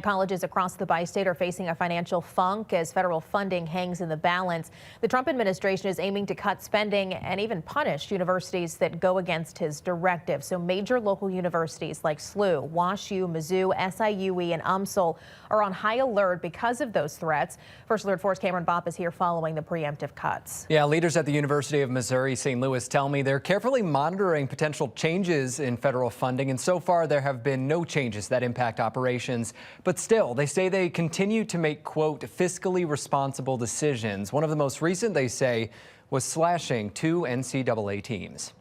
Colleges across the bi-state are facing a financial funk as federal funding hangs in the balance. The Trump administration is aiming to cut spending and even punish universities that go against his directive. So major local universities like SLU, WashU, Mizzou, SIUE, and UMSL are on high alert because of those threats. First Alert 4's Cameron Bopp is here following the preemptive cuts. Yeah, leaders at the University of Missouri St. Louis tell me they're carefully monitoring potential changes in federal funding, and so far there have been no changes that impact operations. But still, they say they continue to make, quote, fiscally responsible decisions. One of the most recent, they say, was slashing 2 NCAA teams.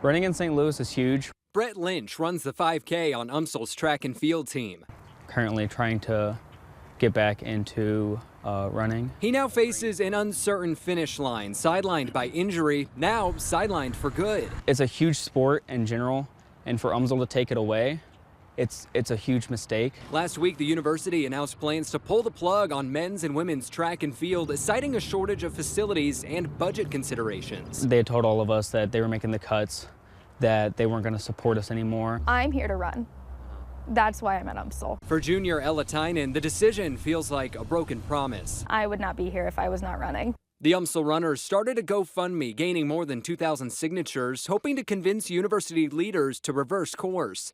Running in St. Louis is huge. Brett Lynch runs the 5K on UMSL's track and field team. Currently trying to get back into running. He now faces an uncertain finish line, sidelined by injury, now sidelined for good. It's a huge sport in general, and for UMSL to take it away, it's a huge mistake. Last week, the university announced plans to pull the plug on men's and women's track and field, citing a shortage of facilities and budget considerations. They had told all of us that they were making the cuts, that they weren't going to support us anymore. I'm here to run. That's why I'm at UMSL. For junior Ella Tynan, the decision feels like a broken promise. I would not be here if I was not running. The UMSL runners started a GoFundMe, gaining more than 2,000 signatures, hoping to convince university leaders to reverse course.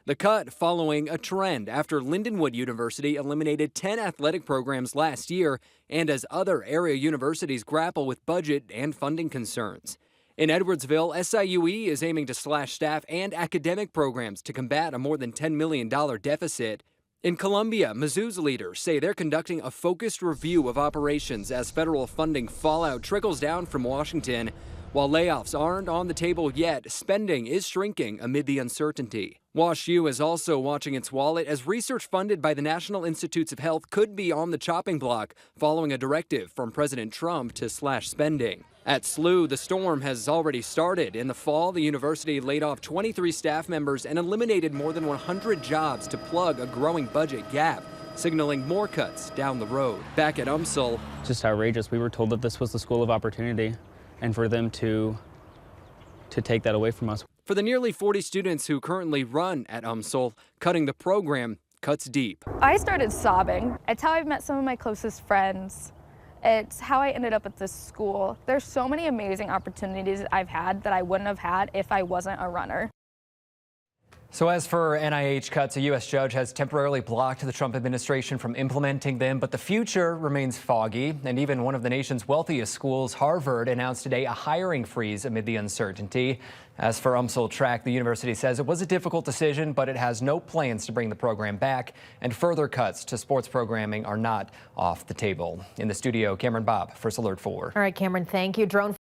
The cut following a trend after Lindenwood University eliminated 10 athletic programs last year, and as other area universities grapple with budget and funding concerns. In Edwardsville, SIUE is aiming to slash staff and academic programs to combat a more than $10 million deficit. In Columbia, Mizzou's leaders say they're conducting a focused review of operations as federal funding fallout trickles down from Washington. While layoffs aren't on the table yet, spending is shrinking amid the uncertainty. WashU is also watching its wallet as research funded by the National Institutes of Health could be on the chopping block following a directive from President Trump to slash spending. At SLU, the storm has already started. In the fall, the university laid off 23 staff members and eliminated more than 100 jobs to plug a growing budget gap, signaling more cuts down the road. Back at UMSL, Just outrageous. We were told that this was the school of opportunity, and for them to take that away from us. For the nearly 40 students who currently run at UMSL, cutting the program cuts deep. I started sobbing. It's how I've met some of my closest friends. It's how I ended up at this school. There's so many amazing opportunities I've had that I wouldn't have had if I wasn't a runner. So as for NIH cuts, a U.S. judge has temporarily blocked the Trump administration from implementing them, but the future remains foggy. And even one of the nation's wealthiest schools, Harvard, announced today a hiring freeze amid the uncertainty. As for UMSL track, the university says it was a difficult decision, but it has no plans to bring the program back, and further cuts to sports programming are not off the table. In the studio, Cameron Bopp, First Alert 4. All right, Cameron, thank you. Drone